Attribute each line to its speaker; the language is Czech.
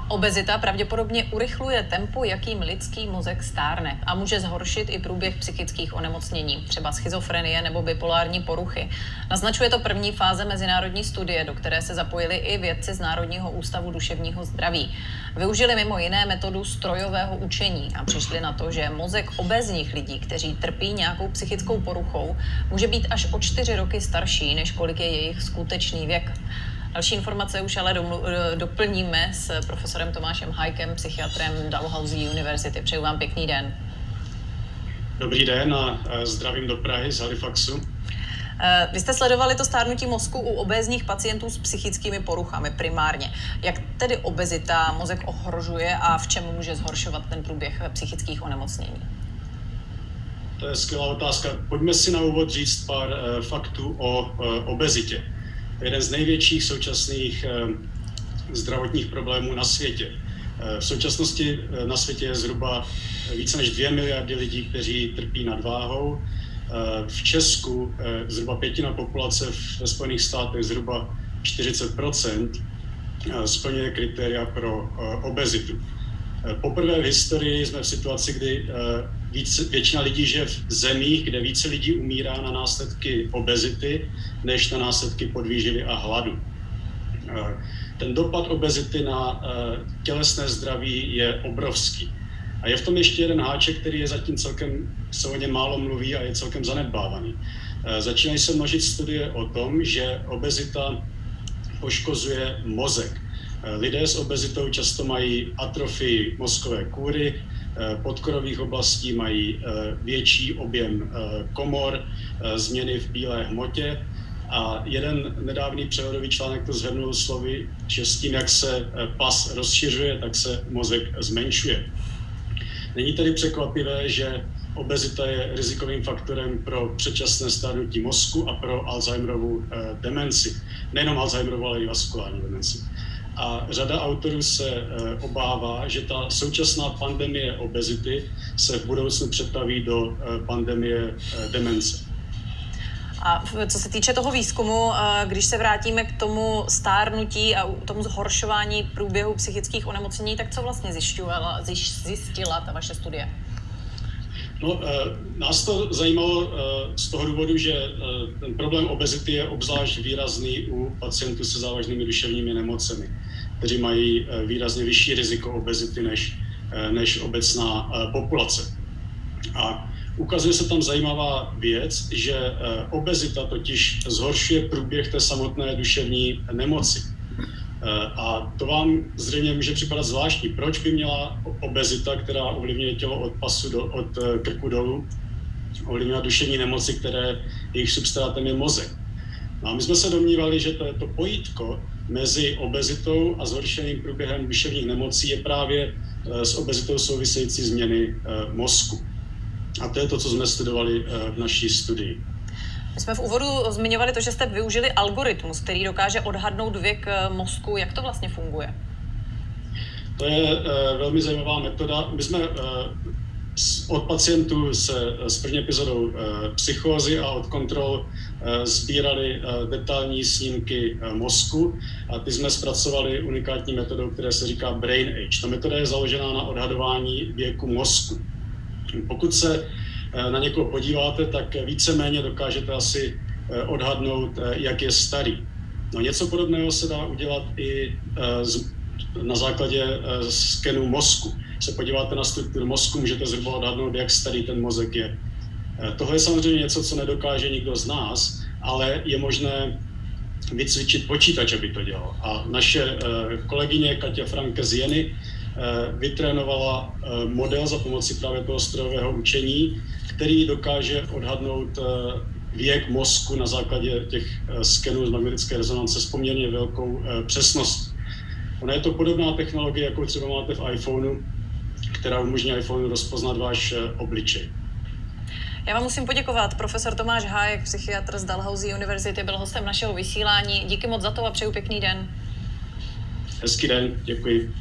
Speaker 1: Obezita pravděpodobně urychluje tempo, jakým lidský mozek stárne a může zhoršit i průběh psychických onemocnění, třeba schizofrenie nebo bipolární poruchy. Naznačuje to první fáze mezinárodní studie, do které se zapojili i vědci z Národního ústavu duševního zdraví. Využili mimo jiné metodu strojového učení a přišli na to, že mozek obézních lidí, kteří trpí nějakou psychickou poruchou, může být až o 4 roky starší, než kolik je jejich skutečný věk. Další informace už ale doplníme s profesorem Tomášem Hájkem, psychiatrem Dalhousie University. Přeju vám pěkný den.
Speaker 2: Dobrý den a zdravím do Prahy z Halifaxu.
Speaker 1: Vy jste sledovali to stárnutí mozku u obézních pacientů s psychickými poruchami primárně. Jak tedy obezita mozek ohrožuje a v čem může zhoršovat ten průběh psychických onemocnění?
Speaker 2: To je skvělá otázka. Pojďme si na úvod říct pár faktů o obezitě. Jeden z největších současných zdravotních problémů na světě. V současnosti na světě je zhruba více než 2 miliardy lidí, kteří trpí nadváhou. V Česku zhruba 1/5 populace, ve Spojených státech zhruba 40% splňuje kritéria pro obezitu. Poprvé v historii jsme v situaci, kdy většina lidí žije v zemích, kde více lidí umírá na následky obezity, než na následky podvýživy a hladu. Ten dopad obezity na tělesné zdraví je obrovský. A je v tom ještě jeden háček, který je zatím se o něm málo mluví a je celkem zanedbávaný. Začínají se množit studie o tom, že obezita poškozuje mozek. Lidé s obezitou často mají atrofii mozkové kůry, podkorových oblastí, mají větší objem komor, změny v bílé hmotě. A jeden nedávný převodový článek to shrnul slovy, že s tím, jak se pas rozšiřuje, tak se mozek zmenšuje. Není tedy překvapivé, že obezita je rizikovým faktorem pro předčasné stárnutí mozku a pro Alzheimerovu demenci. Nejenom Alzheimerovu, ale i vaskulární demenci. A řada autorů se obává, že ta současná pandemie obezity se v budoucnu přetaví do pandemie demence.
Speaker 1: A co se týče toho výzkumu, když se vrátíme k tomu stárnutí a tomu zhoršování průběhu psychických onemocnění, tak co vlastně zjistila ta vaše studie?
Speaker 2: No, nás to zajímalo z toho důvodu, že ten problém obezity je obzvlášť výrazný u pacientů se závažnými duševními nemocemi, kteří mají výrazně vyšší riziko obezity než obecná populace. A ukazuje se tam zajímavá věc, že obezita totiž zhoršuje průběh té samotné duševní nemoci. A to vám zřejmě může připadat zvláštní. Proč by měla obezita, která ovlivňuje tělo od pasu od krku dolů, ovlivňovat duševní nemoci, které jejich substrátem je mozek? No a my jsme se domnívali, že to pojítko mezi obezitou a zhoršeným průběhem duševních nemocí je právě s obezitou související změny mozku. A to je to, co jsme studovali v naší studii.
Speaker 1: My jsme v úvodu zmiňovali to, že jste využili algoritmus, který dokáže odhadnout věk mozku. Jak to vlastně funguje?
Speaker 2: To je velmi zajímavá metoda. My jsme od pacientů s první epizodou psychózy a od kontrol sbírali detailní snímky mozku a ty jsme zpracovali unikátní metodou, která se říká Brain Age. Ta metoda je založená na odhadování věku mozku. Pokud se na někoho podíváte, tak víceméně dokážete asi odhadnout, jak je starý. No, něco podobného se dá udělat i na základě skenu mozku. Když se podíváte na strukturu mozku, můžete zhruba odhadnout, jak starý ten mozek je. Tohle je samozřejmě něco, co nedokáže nikdo z nás, ale je možné vycvičit počítač, aby to dělal. A naše kolegyně Katia Franke z Jeny vytrénovala model za pomoci právě toho strojového učení, který dokáže odhadnout věk mozku na základě těch skenů z magnetické rezonance s poměrně velkou přesností. Ona je to podobná technologie, jakou třeba máte v iPhoneu, která umožní iPhoneu rozpoznat váš obličej.
Speaker 1: Já vám musím poděkovat. Profesor Tomáš Hájek, psychiatr z Dalhousie University, byl hostem našeho vysílání. Díky moc za to a přeju pěkný den.
Speaker 2: Hezký den, děkuji.